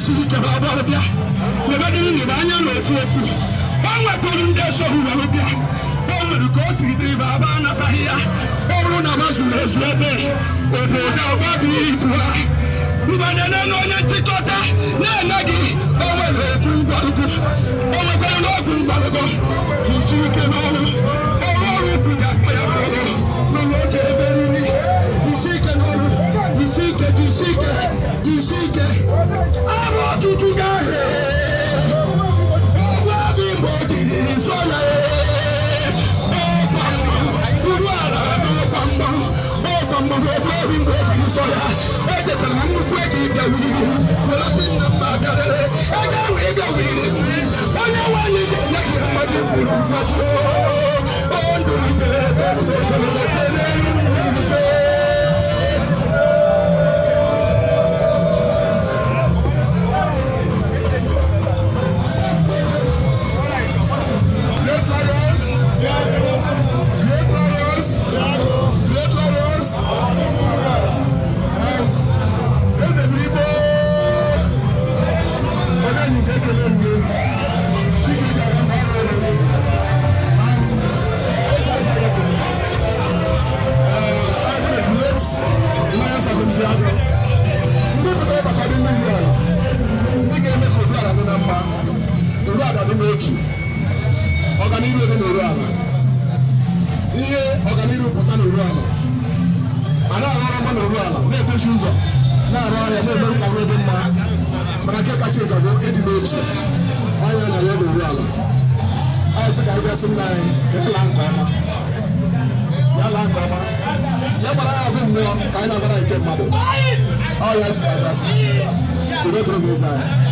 jisike baba bia ne badini ne banya no fufu banwa tolu ndeso huwa bia omu ko sigidri baba na tahia oru na mazule zuebe oboda babi bua Nubana no nyantikota na nagi omwe kungwaluko omwe kono kungwaluko jisike no oru kunga ya no no tebeni jisike no jisike abo tutuga he owa bimbo tini sola o kwamba owa bimbo tini sola ete tamu kweki bia wili wala sinna madare aga wili ona wali na kimati bulu macho ondo ni Oh yes, that's. You don't throw me inside.